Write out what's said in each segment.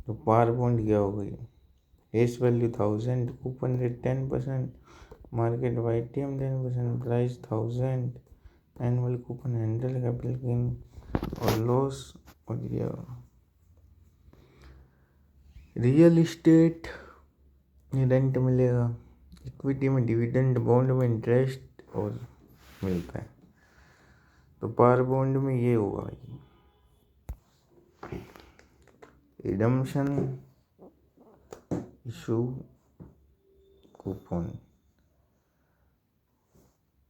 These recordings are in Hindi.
तो पार बॉन्ड क्या हो गई, face value 1000, coupon rate 10%, market YTM 10%, price 1000, annual coupon 100, capital gain और लॉस। और ये रियल इस्टेट रेंट मिलेगा, इक्विटी में डिविडेंड, बॉन्ड में इंटरेस्ट और मिलता है। तो पार बॉन्ड में ये होगा, redemption issue coupon,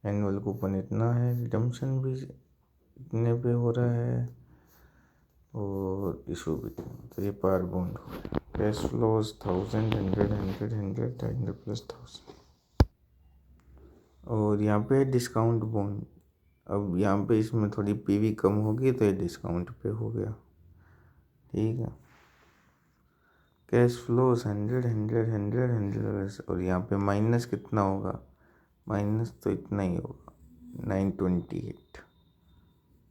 annual coupon इतना है, रिडम्पशन भी इतने पे हो रहा है और इशू भी। तो ये पार बॉन्ड हो गया। Cash flows 1000, 100, 100, 100, 100 plus 1000। और यहाँ पे डिस्काउंट बॉन्ड, अब यहाँ पे इसमें थोड़ी पीवी कम होगी तो ये डिस्काउंट पे हो गया, ठीक है। कैश फ्लोज 100, 100, 100, 100 और यहाँ पे माइनस कितना होगा, माइनस तो इतना ही होगा, 928,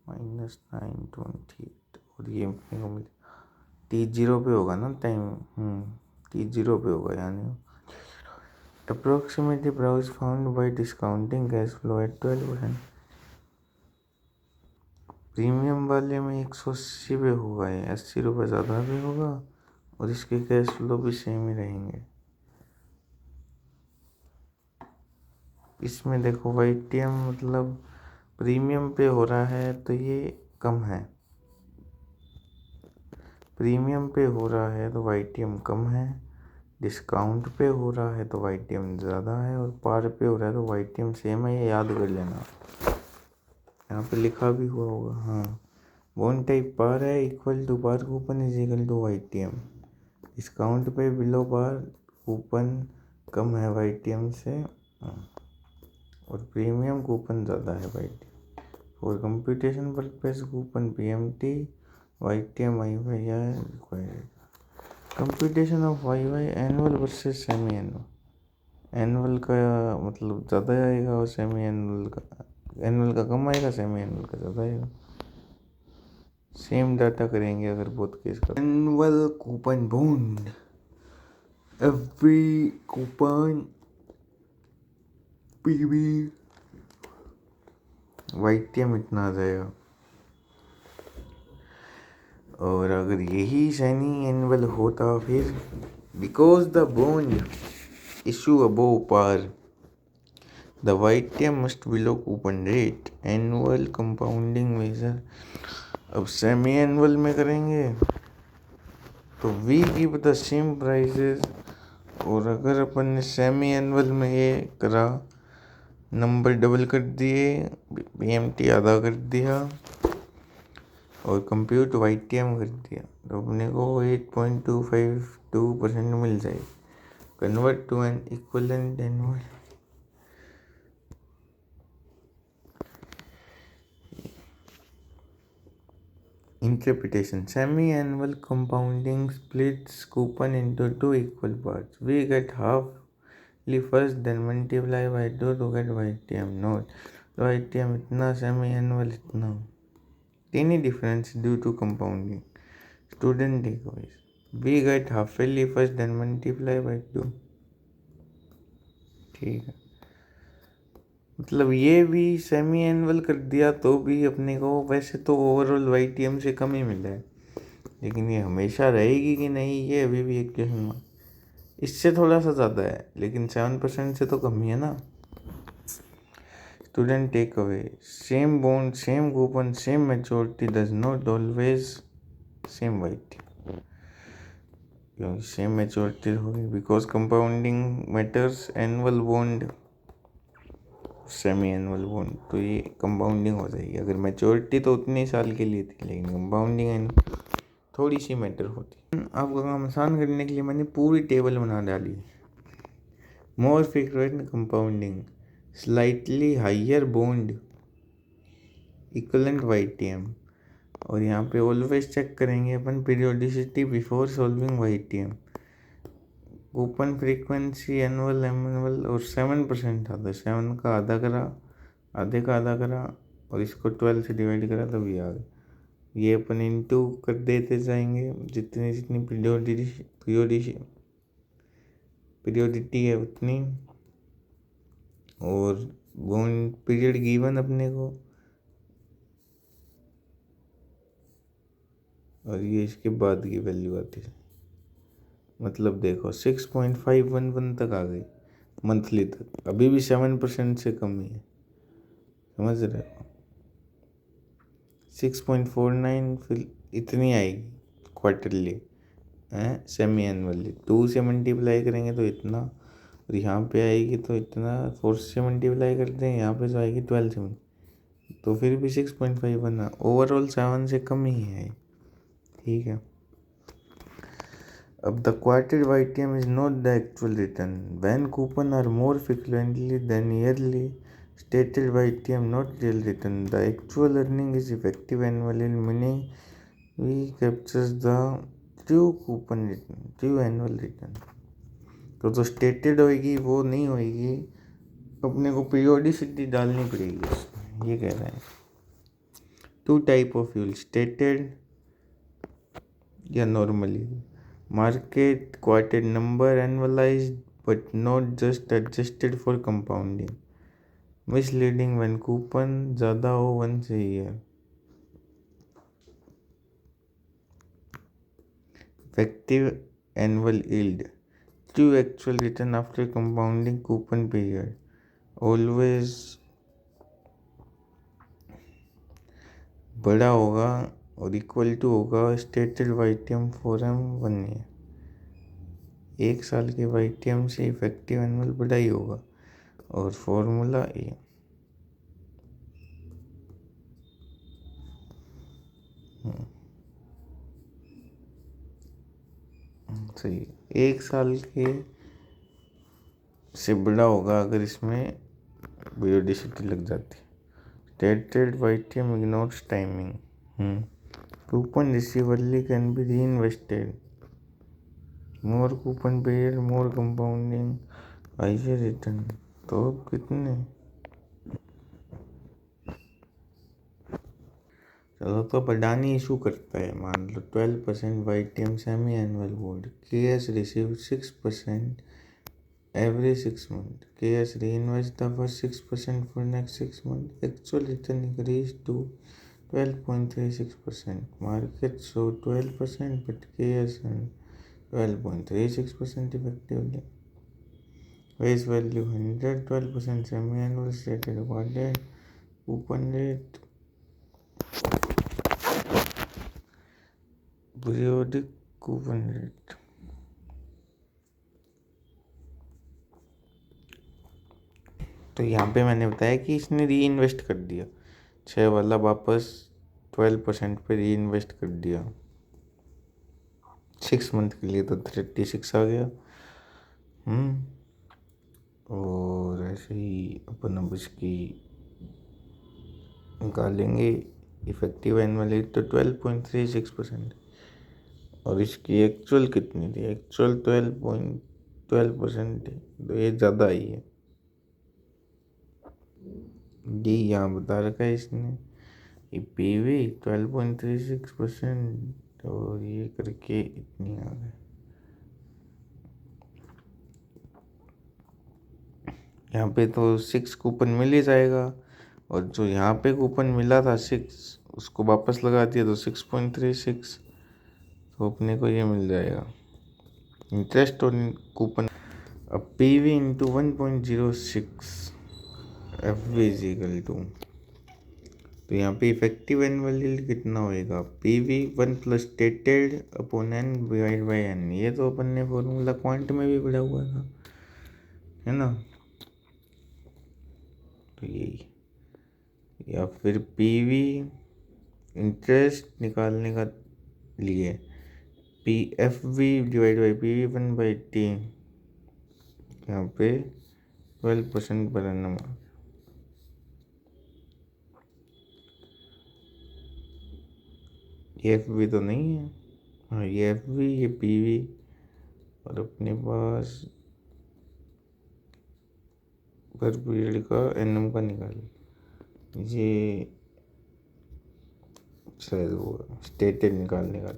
माइनस 928। और ये अपने को मिले T0 पे होगा ना टाइम, T0 पे होगा, यानी approximately price found by discounting cash flow at 12%। Premium वाले में 180 पे होगा, ये 80 रुपये ज़्यादा भी होगा और इसके कैश फ्लो भी सेम ही रहेंगे। इसमें देखो YTM मतलब प्रीमियम पे हो रहा है तो ये कम है, प्रीमियम पे हो रहा है तो YTM कम है, डिस्काउंट पे हो रहा है तो YTM ज़्यादा है और पार पे हो रहा है तो YTM सेम है। ये याद कर लेना, यहाँ पे लिखा भी हुआ होगा। हाँ, बॉन्ड टाइप पार है, equal to par coupon is equal to YTM। Discount पे बिलो पार कूपन कम है YTM से और प्रीमियम कूपन ज़्यादा है YTM। For computation purpose coupon PMT YTM YY या required. Computation of YY annual versus semi annual, annual का मतलब ज़्यादा आएगा और सेमी एनुअल का कम आएगा, सेमी एनुअल का ज़्यादा आएगा। सेम डाटा करेंगे अगर बहुत केस का। Annual coupon bond, FB coupon PB YTM इतना आ जाएगा। और अगर यही सेमी एनुअल होता फिर because the bond issue above par the YTM must below coupon rate annual compounding major. अब सेमी एनुअल में करेंगे तो we give the same prices, और अगर अपन ने सेमी एनुअल में ये करा, नंबर डबल कर दिए, PMT आधा कर दिया और कंप्यूट YTM कर दिया तो अपने को 8.252% मिल जाएगी। Convert to an equivalent annual, interpretation. Semi-annual compounding splits coupon into two equal parts. We get halfly first, then multiply by 2 to get YTM. Note, तो YTM इतना, semi-annual इतना, tiny difference due to compounding. Student takeaways. We get halfly first, then multiply by 2. ठीक है, मतलब ये भी सेमी एनुअल कर दिया तो भी अपने को वैसे तो ओवरऑल YTM से कम ही मिला है, लेकिन ये हमेशा रहेगी कि नहीं ये अभी भी एक क्वेश्चन मार्क। इससे थोड़ा सा ज़्यादा है लेकिन 7% से तो कम ही है ना। Student take away, same bond same coupon same maturity does not always same YTM, क्योंकि सेम मैच्योरिटी होगी because compounding matters. Annual bond semi annual bond तो ये कंपाउंडिंग हो जाएगी, अगर मैच्योरिटी तो उतने साल के लिए थी लेकिन कंपाउंडिंग थोड़ी सी मैटर होती। आपका काम आसान करने के लिए मैंने पूरी टेबल बना डाली। More frequent compounding, slightly higher bond, equivalent YTM, और यहाँ पे ऑलवेज चेक करेंगे अपन periodicity before solving YTM। Coupon frequency annual annual और 7% आता है, 7 का आधा करा, आधे का आधा करा और इसको 12 से डिवाइड करा तभी आ गया। ये अपन इंटू कर देते जाएंगे, जितनी जितनी पीरियोडिटी है उतनी, और वो पीरियड गिवन अपने को, और ये इसके बाद की वैल्यू आती है। मतलब देखो 6.511 तक आ गई मंथली तक, अभी भी 7% से कम ही है, समझ रहे हो। 6.49 फिर इतनी आएगी क्वार्टरली है, सेमी एनुअली 2 से मल्टीप्लाई करेंगे तो इतना, और यहाँ पे आएगी तो इतना, 4 से मल्टीप्लाई करते हैं यहाँ पे तो आएगी 12 से, तो फिर भी 6.5 बना, ओवरऑल 7 से कम ही है, ठीक है। अब the quarter YTM is not the actual return. When coupon are more frequently than yearly stated YTM, not real return. The actual earning is effective annually, meaning we captures the true coupon return, true annual return. तो जो स्टेटेड होएगी वो नहीं होएगी, अपने को पीरियोडिसिटी डालनी पड़ेगी उसमें, ये कह रहे हैं। 2 टाइप ऑफ फ्यूल, स्टेटेड या normally. Market quoted number annualized but not just adjusted for compounding. Misleading when coupon ज़्यादा हो once a year. Effective annual yield, true actual return after compounding coupon period. Always बड़ा होगा और इक्वल टू होगा stated YTM for M 1 year. 1 साल के YTM से इफेक्टिव एनुअल बड़ा ही होगा, और फॉर्मूला ये सही, 1 साल के से बड़ा होगा अगर इसमें पीरियोडिसिटी लग जाती है। Stated YTM ignores timing. Coupon receive early can be री इन्वेस्टेड, मोर कूपन पीरियड, मोर कंपाउंडिंग, हाइयर रिटर्न। तो कितने, चलो तो अडानी इशू करता है, मान लो 12% YTM semi annual board, KS receive 6% every 6 months. KS reinvest the first 6% for next 6 months. Actual return increased to 12.36%. Market show 12%, but KS earned 12.36% effectively. Face value 100, 12% semi-annual stated awarded. Coupon rate, periodic coupon rate. तो यहाँ पे मैंने बताया कि इसने री इन्वेस्ट कर दिया, 6 वाला वापस 12% पे री इन्वेस्ट कर दिया 6 मंथ के लिए, तो 36 आ गया। और ऐसे ही अपन अब इसकी निकालेंगे इफेक्टिव एनुअल रेट, तो 12.36%, और इसकी एक्चुअल कितनी थी, एक्चुअल 12.12% थी, तो ये ज़्यादा आई है। डी यहाँ बता रखा है इसने, ये PV 12.36%, और ये करके इतनी आ गई। यहाँ पे तो 6 कूपन मिल ही जाएगा, और जो यहाँ पे कूपन मिला था 6, उसको वापस लगा दिया तो 6.36, तो अपने को ये मिल जाएगा इंटरेस्ट और कूपन। अब PV into 1.06 FV is equal to, तो यहाँ पे इफेक्टिव एनुअल यील्ड कितना होएगा, PV 1 plus stated upon N divide by N। ये तो अपन ने फॉर्मूला क्वांट में भी पढ़ा हुआ था, है ना। तो यही, या फिर PV इंटरेस्ट निकालने का लिए PFV डिवाइड बाई PV1/T, यहाँ पे 12% पर annum। ये FV तो नहीं है, हाँ ये FV, ये PV, और अपने पास पर पीरियड का एनएम का निकाल, ये शायद वो स्टेटेड निकालने का।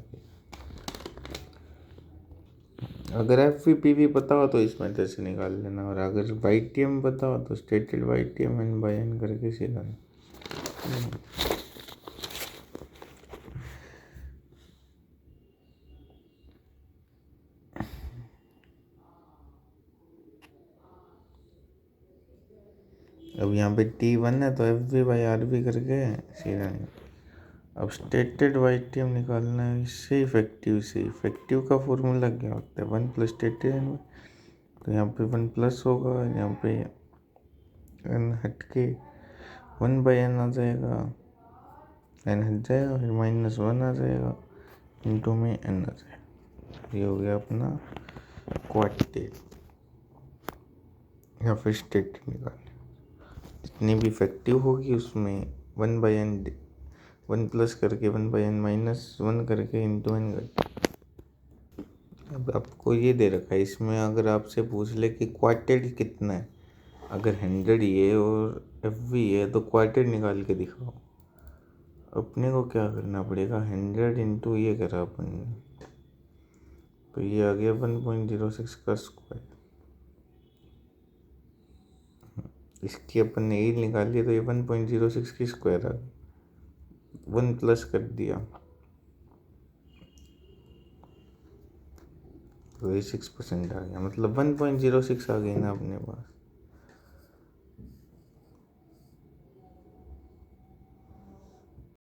अगर एफ वी पी वी पता हो तो इस मेथड से निकाल लेना, और अगर वाई टी एम पता हो तो stated Y T M N by N करके सीधा। अब यहाँ पे T1 है तो F V by R V करके सीधा नहीं। अब स्टेटेड वाई टी एम निकालना है, इससे इफेक्टिव से। इफेक्टिव का फॉर्मूला क्या होता है? 1 प्लस स्टेटेड एन, तो यहाँ पे 1 प्लस होगा, यहाँ पे एन हट के 1 बाई एन आ जाएगा, एन हट जाएगा, फिर -1 आ जाएगा, इंटू में एन आ जाएगा। ये हो गया अपना क्वार्टेट या फिर स्टेटेड निकालने। जितनी भी इफेक्टिव होगी उसमें 1 बाई एन 1 प्लस करके 1 बाई एन -1 करके इंटू एन करके। अब आपको ये दे रखा है, इसमें अगर आपसे पूछ ले कि क्वार्टेट कितना है, अगर 100 ये और एफ वी है तो क्वार्टेट निकाल के दिखाओ। अपने को क्या करना पड़ेगा, 100 इंटू ये करा अपन ने, तो ये आ गया 1.06 का स्क्वायर। इसकी अपन ने एज निकाली तो ये 1.06 की स्क्वायर आ गई, 1 प्लस कर दिया तो ये 6% आ गया, मतलब 1.06 आ गई ना अपने पास।